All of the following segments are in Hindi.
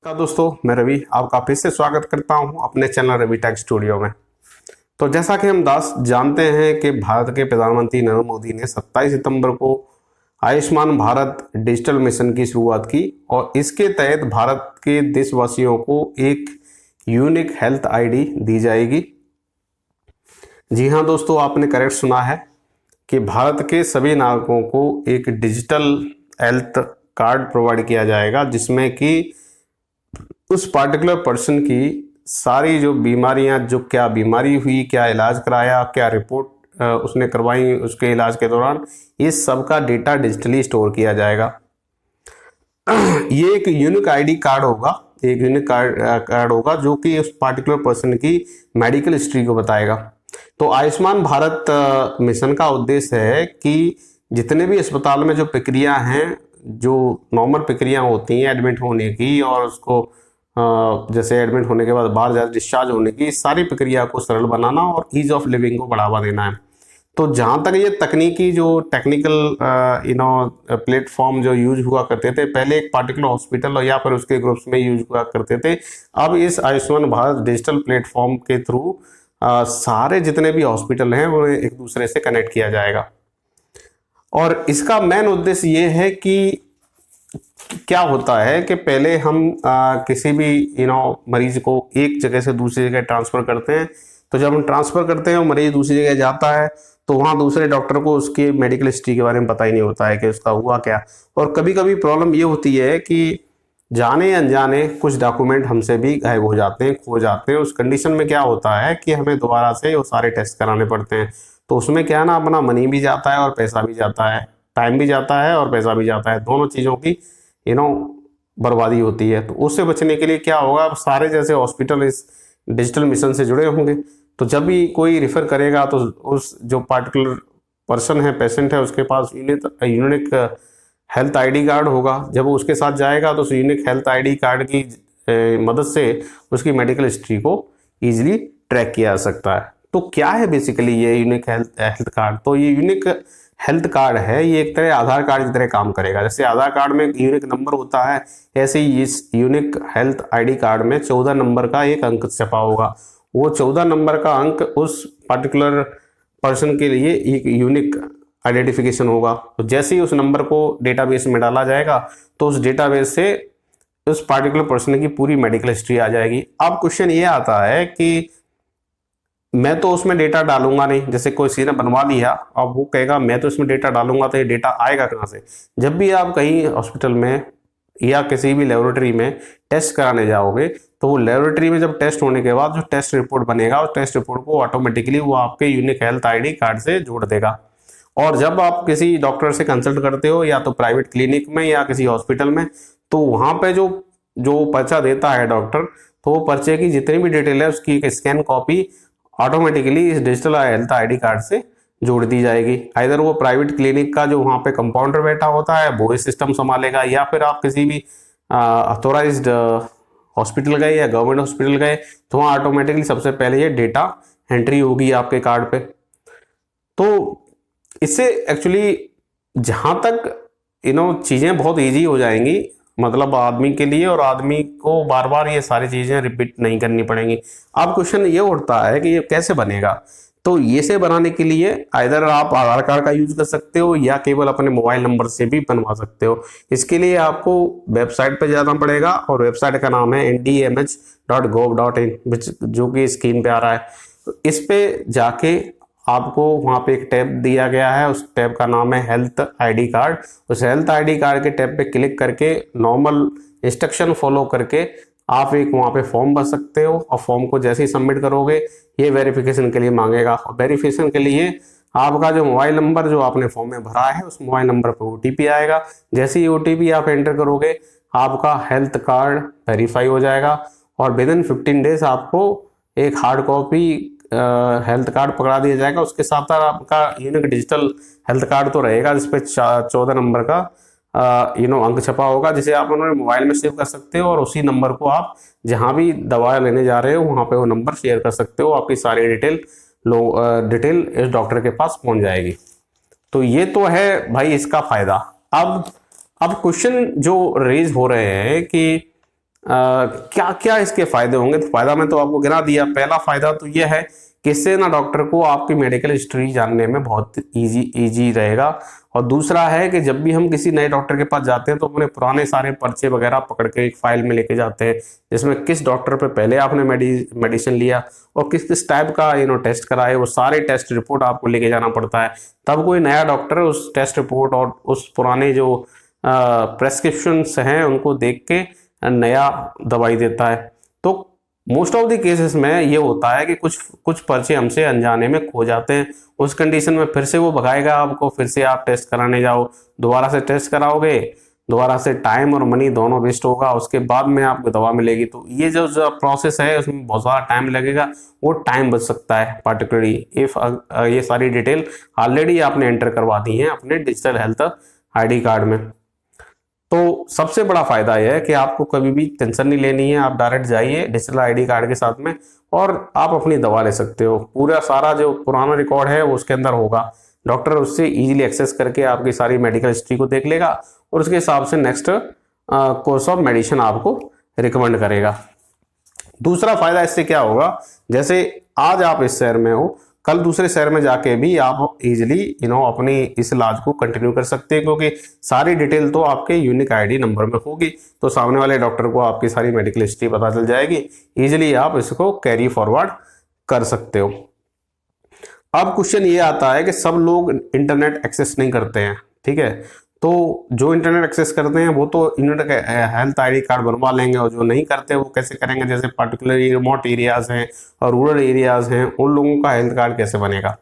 दोस्तों, मैं रवि आपका फिर से स्वागत करता हूं अपने चैनल रवि टेक स्टूडियो में। तो जैसा कि हम दास जानते हैं कि भारत के प्रधानमंत्री नरेंद्र मोदी ने 27 सितंबर को आयुष्मान भारत डिजिटल मिशन की शुरुआत की और इसके तहत भारत के देशवासियों को एक यूनिक हेल्थ आईडी दी जाएगी। जी हाँ दोस्तों, आपने करेक्ट सुना है कि भारत के सभी नागरिकों को एक डिजिटल हेल्थ कार्ड प्रोवाइड किया जाएगा, जिसमें कि उस पार्टिकुलर पर्सन की सारी जो बीमारियां, जो क्या बीमारी हुई, क्या इलाज कराया, क्या रिपोर्ट उसने करवाई उसके इलाज के दौरान, इस सब का डेटा डिजिटली स्टोर किया जाएगा। ये एक यूनिक आईडी कार्ड होगा, एक यूनिक कार्ड होगा जो कि उस पार्टिकुलर पर्सन की मेडिकल हिस्ट्री को बताएगा। तो आयुष्मान भारत मिशन का उद्देश्य है कि जितने भी अस्पताल में जो प्रक्रिया हैं, जो नॉर्मल प्रक्रिया होती हैं एडमिट होने की और उसको जैसे एडमिट होने के बाद बाहर जाकर डिस्चार्ज होने की, सारी प्रक्रिया को सरल बनाना और ईज ऑफ लिविंग को बढ़ावा देना है। तो जहाँ तक ये तकनीकी जो टेक्निकल प्लेटफॉर्म जो यूज हुआ करते थे, पहले एक पार्टिकुलर हॉस्पिटल या फिर उसके ग्रुप्स में यूज हुआ करते थे, अब इस आयुष्मान भारत डिजिटल प्लेटफॉर्म के थ्रू सारे जितने भी हॉस्पिटल हैं वो एक दूसरे से कनेक्ट किया जाएगा। और इसका मेन उद्देश्य ये है कि क्या होता है कि पहले हम किसी भी मरीज को एक जगह से दूसरी जगह ट्रांसफ़र करते हैं। तो जब हम ट्रांसफ़र करते हैं और मरीज दूसरी जगह जाता है तो वहाँ दूसरे डॉक्टर को उसकी मेडिकल हिस्ट्री के बारे में पता ही नहीं होता है कि उसका हुआ क्या। और कभी कभी प्रॉब्लम ये होती है कि जाने अनजाने कुछ डॉक्यूमेंट हमसे भी गायब हो जाते हैं, खो जाते हैं। उस कंडीशन में क्या होता है कि हमें दोबारा से वो सारे टेस्ट कराने पड़ते हैं। तो उसमें क्या है ना, अपना मनी भी जाता है और पैसा भी जाता है, टाइम भी जाता है और पैसा भी जाता है, दोनों चीज़ों की बर्बादी होती है। तो उससे बचने के लिए क्या होगा, अब सारे जैसे हॉस्पिटल इस डिजिटल मिशन से जुड़े होंगे, तो जब भी कोई रिफ़र करेगा तो उस जो पार्टिकुलर पर्सन है, पेशेंट है, उसके पास यूनिक हेल्थ आईडी कार्ड होगा। जब वो उसके साथ जाएगा तो उस यूनिक हेल्थ आईडी कार्ड की मदद से उसकी मेडिकल हिस्ट्री को ईजिली ट्रैक किया जा सकता है। तो क्या है बेसिकली ये यूनिक हेल्थ कार्ड? तो ये यूनिक हेल्थ कार्ड है, ये एक तरह आधार कार्ड की तरह काम करेगा। जैसे आधार कार्ड में एक यूनिक नंबर होता है, ऐसे ही इस यूनिक हेल्थ आईडी कार्ड में 14 नंबर का एक अंक छपा होगा। वो 14 नंबर का अंक उस पर्टिकुलर पर्सन के लिए एक यूनिक आइडेंटिफिकेशन होगा। तो जैसे ही उस नंबर को डेटाबेस में डाला जाएगा तो उस डेटाबेस से उस पार्टिकुलर पर्सन की पूरी मेडिकल हिस्ट्री आ जाएगी। अब क्वेश्चन ये आता है कि मैं तो उसमें डेटा डालूंगा नहीं, जैसे कोई किसी ने बनवा लिया, अब वो कहेगा मैं तो इसमें डेटा डालूंगा, तो ये डेटा आएगा कहाँ से? जब भी आप कहीं हॉस्पिटल में या किसी भी लेबोरेटरी में टेस्ट कराने जाओगे तो वो लेबोरेटरी में जब टेस्ट होने के बाद जो टेस्ट रिपोर्ट बनेगा, उस टेस्ट रिपोर्ट को ऑटोमेटिकली वो आपके यूनिक हेल्थ आईडी कार्ड से जोड़ देगा। और जब आप किसी डॉक्टर से कंसल्ट करते हो, या तो प्राइवेट क्लिनिक में या किसी हॉस्पिटल में, तो वहाँ पे जो जो पर्चा देता है डॉक्टर, तो वो पर्चे की जितनी भी डिटेल है उसकी एक स्कैन कॉपी ऑटोमेटिकली इस डिजिटल हेल्थ आईडी कार्ड से जोड़ दी जाएगी। आइदर वो प्राइवेट क्लिनिक का जो वहाँ पे कंपाउंडर बैठा होता है वो इस सिस्टम संभालेगा, या फिर आप किसी भी अथोराइज्ड हॉस्पिटल गए या गवर्नमेंट हॉस्पिटल गए तो वहाँ ऑटोमेटिकली सबसे पहले ये डेटा एंट्री होगी आपके कार्ड पे। तो इससे एक्चुअली जहाँ तक चीज़ें बहुत ईजी हो जाएंगी, मतलब आदमी के लिए, और आदमी को बार बार ये सारी चीज़ें रिपीट नहीं करनी पड़ेंगी। अब क्वेश्चन ये उठता है कि ये कैसे बनेगा? तो ये से बनाने के लिए आइदर आप आधार कार्ड का यूज कर सकते हो या केवल अपने मोबाइल नंबर से भी बनवा सकते हो। इसके लिए आपको वेबसाइट पर जाना पड़ेगा और वेबसाइट का नाम है ndmh.gov.in, जो कि स्क्रीन पे आ रहा है। तो इस पे जाके आपको वहाँ पे एक टैब दिया गया है, उस टैब का नाम है हेल्थ आईडी कार्ड। उस हेल्थ आईडी कार्ड के टैब पे क्लिक करके नॉर्मल इंस्ट्रक्शन फॉलो करके आप एक वहाँ पे फॉर्म भर सकते हो, और फॉर्म को जैसे ही सबमिट करोगे ये वेरिफिकेशन के लिए मांगेगा। और वेरिफिकेशन के लिए आपका जो मोबाइल नंबर जो आपने फॉर्म में भरा है, उस मोबाइल नंबर पर OTP आएगा। जैसे ही OTP आप एंटर करोगे आपका हेल्थ कार्ड वेरीफाई हो जाएगा, और विद इन 15 डेज आपको एक हार्ड कॉपी हेल्थ कार्ड पकड़ा दिया जाएगा। उसके साथ आपका यूनिक डिजिटल हेल्थ कार्ड तो रहेगा जिसपे 14 नंबर का अंक छपा होगा, जिसे आप अपने मोबाइल में सेव कर सकते हो, और उसी नंबर को आप जहां भी दवा लेने जा रहे हो वहां पे वो नंबर शेयर कर सकते हो। आपकी सारी डिटेल इस डॉक्टर के पास पहुंच जाएगी। तो ये तो है भाई इसका फायदा। अब क्वेश्चन जो रेज हो रहे हैं कि क्या क्या इसके फायदे होंगे? तो फायदा मैं तो आपको गिना दिया। पहला फायदा तो यह है कि इससे ना डॉक्टर को आपकी मेडिकल हिस्ट्री जानने में बहुत इजी रहेगा। और दूसरा है कि जब भी हम किसी नए डॉक्टर के पास जाते हैं तो अपने पुराने सारे पर्चे वगैरह पकड़ के एक फाइल में लेके जाते हैं, जिसमें किस डॉक्टर पे पहले आपने मेडिसिन लिया और किस किस टाइप का टेस्ट कराए, वो सारे टेस्ट रिपोर्ट आपको लेके जाना पड़ता है। तब कोई नया डॉक्टर उस टेस्ट रिपोर्ट और उस पुराने जो प्रेस्क्रिप्शंस हैं उनको देख के नया दवाई देता है। तो मोस्ट ऑफ द केसेस में ये होता है कि कुछ कुछ पर्चे हमसे अनजाने में खो जाते हैं। उस कंडीशन में फिर से वो भगाएगा आपको, फिर से आप टेस्ट कराने जाओ, दोबारा से टेस्ट कराओगे, दोबारा से टाइम और मनी दोनों वेस्ट होगा, उसके बाद में आपको दवा मिलेगी। तो ये जो प्रोसेस है उसमें बहुत ज़्यादा टाइम लगेगा, वो टाइम बच सकता है पार्टिकुलरली इफ ये सारी डिटेल ऑलरेडी आपने एंटर करवा दी है अपने डिजिटल हेल्थ ID कार्ड में। तो सबसे बड़ा फायदा यह है कि आपको कभी भी टेंशन नहीं लेनी है, आप डायरेक्ट जाइए डिजिटल ID कार्ड के साथ में और आप अपनी दवा ले सकते हो। पूरा सारा जो पुराना रिकॉर्ड है वो उसके अंदर होगा, डॉक्टर उससे इजीली एक्सेस करके आपकी सारी मेडिकल हिस्ट्री को देख लेगा और उसके हिसाब से नेक्स्ट कोर्स ऑफ मेडिसिन आपको रिकमेंड करेगा। दूसरा फायदा इससे क्या होगा, जैसे आज आप इस शहर में हो, कल दूसरे शहर में जाके भी आप इजीली अपनी इस इलाज को कंटिन्यू कर सकते हैं, क्योंकि सारी डिटेल तो आपके यूनिक ID नंबर में होगी। तो सामने वाले डॉक्टर को आपकी सारी मेडिकल हिस्ट्री पता चल जाएगी, इजीली आप इसको कैरी फॉरवर्ड कर सकते हो। अब क्वेश्चन ये आता है कि सब लोग इंटरनेट एक्सेस नहीं करते हैं, ठीक है। तो जो इंटरनेट एक्सेस करते हैं वो तो यूनिक हेल्थ ID कार्ड बनवा लेंगे, और जो नहीं करते वो कैसे करेंगे? जैसे पर्टिकुलरली रिमोट एरियाज हैं और रूरल एरियाज हैं, उन लोगों का हेल्थ कार्ड कैसे बनेगा?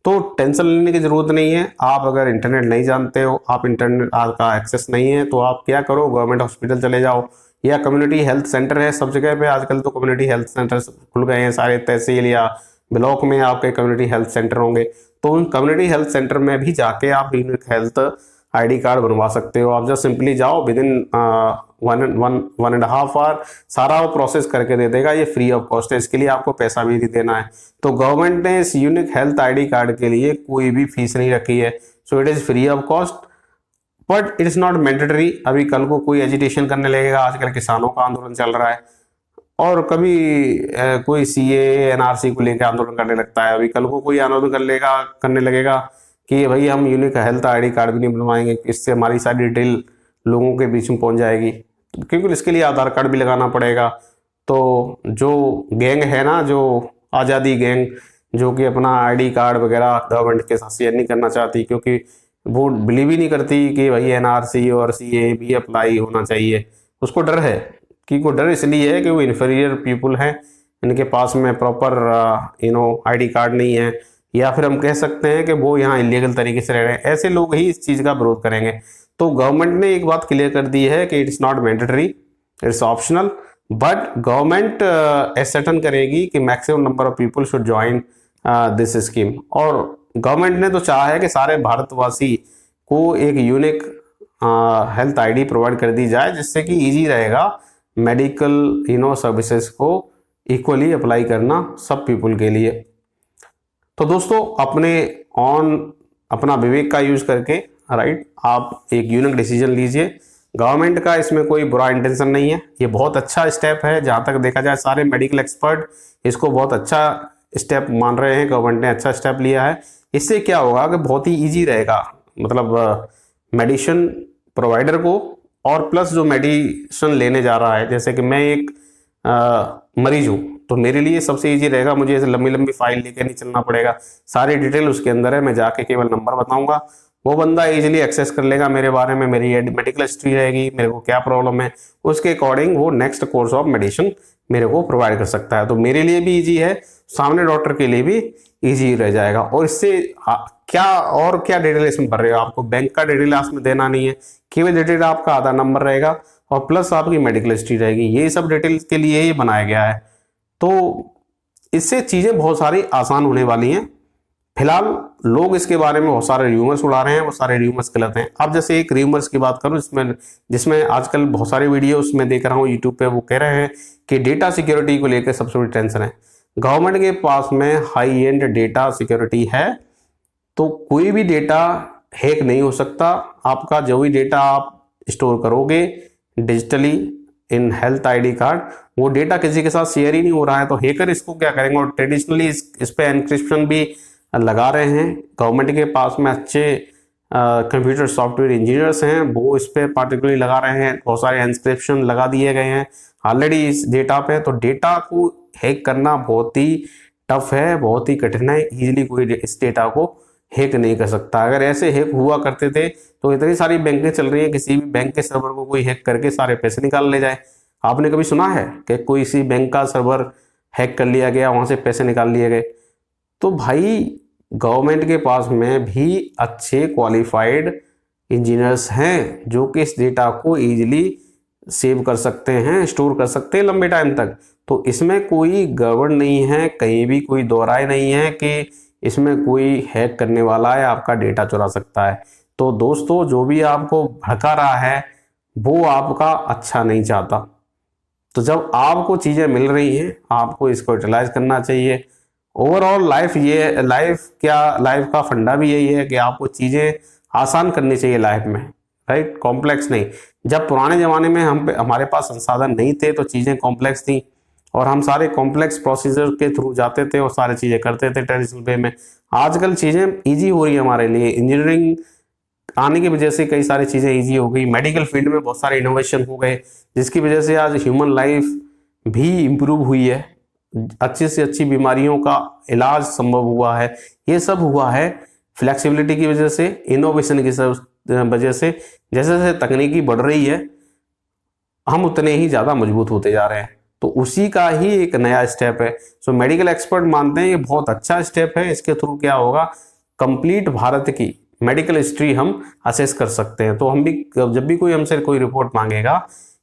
तो टेंशन लेने की जरूरत नहीं है। आप अगर इंटरनेट नहीं जानते हो, आप इंटरनेट का एक्सेस नहीं है, तो आप क्या करो, गवर्नमेंट हॉस्पिटल चले जाओ या कम्युनिटी हेल्थ सेंटर है सब जगह पे आजकल। तो कम्युनिटी हेल्थ सेंटर खुल गए हैं, सारे तहसील या ब्लॉक में आपके कम्युनिटी हेल्थ सेंटर होंगे। तो उन कम्युनिटी हेल्थ सेंटर में भी जाके आप यूनिक हेल्थ ID कार्ड बनवा सकते हो। आप जस्ट सिंपली जाओ, विद इन 1.5 आवर सारा वो प्रोसेस करके दे देगा। ये फ्री ऑफ कॉस्ट है, इसके लिए आपको पैसा भी नहीं देना है। तो गवर्नमेंट ने इस यूनिक हेल्थ ID कार्ड के लिए कोई भी फीस नहीं रखी है, so it is free of cost, but it is not mandatory. अभी कल को कोई एजिटेशन करने लगेगा, आजकल किसानों का आंदोलन चल रहा है, और कभी कोई CAA NRC को लेकर आंदोलन करने लगता है, अभी कल को कोई आंदोलन करने लगेगा कि भाई हम यूनिक हेल्थ ID कार्ड भी नहीं बनवाएंगे, इससे हमारी सारी डिटेल लोगों के बीच में पहुंच जाएगी, क्योंकि इसके लिए आधार कार्ड भी लगाना पड़ेगा। तो जो गैंग है ना, जो आज़ादी गैंग, जो कि अपना ID कार्ड वगैरह गवर्नमेंट के साथ शेयर नहीं करना चाहती, क्योंकि वो बिलीव ही नहीं करती कि भाई NRC और CAA भी अप्लाई होना चाहिए। उसको डर है, कि को डर इसलिए है कि वो इन्फीरियर पीपल हैं, इनके पास में प्रॉपर ID कार्ड नहीं है, या फिर हम कह सकते हैं कि वो यहाँ इलीगल तरीके से रह रहे हैं। ऐसे लोग ही इस चीज़ का विरोध करेंगे। तो गवर्नमेंट ने एक बात क्लियर कर दी है कि it's not mandatory, it's optional, but government ascertain करेगी कि maximum number of people should join this scheme. और गवर्नमेंट ने तो चाहा है कि सारे भारतवासी को एक यूनिक हेल्थ ID प्रोवाइड कर दी जाए, जिससे कि ईजी रहेगा मेडिकल सर्विसेज को इक्वली अप्लाई करना सब पीपल के लिए। तो दोस्तों अपना विवेक का यूज करके राइट आप एक यूनिक डिसीजन लीजिए। गवर्नमेंट का इसमें कोई बुरा इंटेंशन नहीं है, ये बहुत अच्छा स्टेप है। जहाँ तक देखा जाए सारे मेडिकल एक्सपर्ट इसको बहुत अच्छा स्टेप मान रहे हैं, गवर्नमेंट ने अच्छा स्टेप लिया है। इससे क्या होगा कि बहुत ही ईजी रहेगा, मतलब मेडिसिन प्रोवाइडर को, और प्लस जो मेडिसिन लेने जा रहा है, जैसे कि मैं एक मरीज हूँ, तो मेरे लिए सबसे इजी रहेगा, मुझे ऐसे लंबी लंबी फाइल लेके नहीं चलना पड़ेगा, सारी डिटेल उसके अंदर है। मैं जाके केवल नंबर बताऊंगा, वो बंदा इजीली एक्सेस कर लेगा मेरे बारे में, मेरी मेडिकल हिस्ट्री रहेगी, मेरे को क्या प्रॉब्लम है, उसके अकॉर्डिंग वो नेक्स्ट कोर्स ऑफ मेडिसिन मेरे को प्रोवाइड कर सकता है। तो मेरे लिए भी इजी है, सामने डॉक्टर के लिए भी इजी रह जाएगा। और इससे क्या डिटेल इसमें भर रहे हो, आपको बैंक का डिटेल इसमें देना नहीं है, केवल डिटेल आपका आधार नंबर रहेगा और प्लस आपकी मेडिकल हिस्ट्री रहेगी। ये सब डिटेल्स के लिए ही बनाया गया है। तो इससे चीज़ें बहुत सारी आसान होने वाली हैं। फिलहाल लोग इसके बारे में बहुत सारे र्यूमर्स उड़ा रहे हैं, वो सारे र्यूमर्स गलत हैं। अब जैसे एक र्यूमर्स की बात करूं जिसमें आजकल बहुत सारी वीडियोस में देख रहा हूं यूट्यूब पे, वो कह रहे हैं कि डेटा सिक्योरिटी को लेकर सबसे बड़ी टेंशन है। गवर्नमेंट के पास में हाई एंड डेटा सिक्योरिटी है, तो कोई भी डेटा हैक नहीं हो सकता। आपका जो भी डेटा आप स्टोर करोगे digitally in health ID card, वो डेटा किसी के साथ शेयर ही नहीं हो रहा है, तो हैकर इसको क्या करेंगे। और ट्रेडिशनली इस पे एनक्रिप्शन भी लगा रहे हैं। गवर्नमेंट के पास में अच्छे कंप्यूटर सॉफ्टवेयर इंजीनियर्स हैं, वो इस पे पार्टिकुलरली लगा रहे हैं। बहुत सारे एनक्रिप्शन लगा दिए गए हैं ऑलरेडी इस डेटा पे। तो डेटा को हैक करना बहुत ही टफ है, बहुत ही कठिन है। इजीली कोई इस डेटा को हैक नहीं कर सकता। अगर ऐसे हैक हुआ करते थे तो इतनी सारी बैंकें चल रही हैं, किसी भी बैंक के सर्वर को कोई हैक करके सारे पैसे निकाल ले जाए। आपने कभी सुना है कि कोई सी बैंक का सर्वर हैक कर लिया गया, वहां से पैसे निकाल लिए गए? तो भाई गवर्नमेंट के पास में भी अच्छे क्वालिफाइड इंजीनियर्स हैं जो कि इस डेटा को ईजिली सेव कर सकते हैं, स्टोर कर सकते हैं लंबे टाइम तक। तो इसमें कोई गड़बड़ नहीं है, कहीं भी कोई दो राय नहीं है कि इसमें कोई हैक करने वाला है, आपका डेटा चुरा सकता है। तो दोस्तों, जो भी आपको भड़का रहा है वो आपका अच्छा नहीं चाहता। तो जब आपको चीज़ें मिल रही हैं, आपको इसको यूटिलाइज करना चाहिए। ओवरऑल लाइफ का फंडा भी यही है कि आपको चीज़ें आसान करनी चाहिए लाइफ में, राइट, कॉम्प्लेक्स नहीं। जब पुराने ज़माने में हमारे पास संसाधन नहीं थे तो चीज़ें कॉम्प्लेक्स थी और हम सारे कॉम्प्लेक्स प्रोसीजर के थ्रू जाते थे और सारी चीज़ें करते थे ट्रेडिशनल वे में। आजकल चीज़ें ईजी हो रही है हमारे लिए, इंजीनियरिंग आने की वजह से कई सारी चीज़ें ईजी हो गई। मेडिकल फील्ड में बहुत सारे इनोवेशन हो गए जिसकी वजह से आज ह्यूमन लाइफ भी इम्प्रूव हुई है, अच्छी से अच्छी बीमारियों का इलाज संभव हुआ है। ये सब हुआ है फ्लेक्सिबिलिटी की वजह से, इनोवेशन की वजह से। जैसे जैसे तकनीकी बढ़ रही है हम उतने ही ज़्यादा मजबूत होते जा रहे हैं। तो उसी का ही एक नया स्टेप है। सो मेडिकल एक्सपर्ट मानते हैं ये बहुत अच्छा स्टेप है। इसके थ्रू क्या होगा, कंप्लीट भारत की मेडिकल हिस्ट्री हम असेस कर सकते हैं। तो हम भी जब भी कोई हमसे कोई रिपोर्ट मांगेगा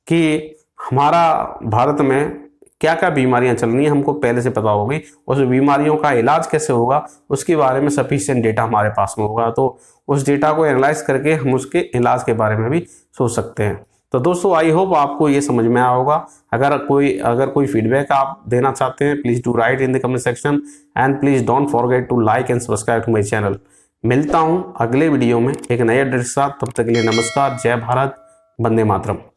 कि हमारा भारत में क्या क्या बीमारियां चल रही हैं, हमको पहले से पता होगी। उस बीमारियों का इलाज कैसे होगा उसके बारे में सफिशिएंट डेटा हमारे पास में होगा। तो उस डेटा को एनालाइज करके हम उसके इलाज के बारे में भी सोच सकते हैं। तो दोस्तों, आई होप आपको ये समझ में आया होगा। अगर कोई फीडबैक आप देना चाहते हैं, please do write in the comment section and please don't forget to like and subscribe to my channel. मिलता हूं अगले वीडियो में एक नए एड्रेस के साथ। तब तक के लिए नमस्कार, जय भारत, वंदे मातरम।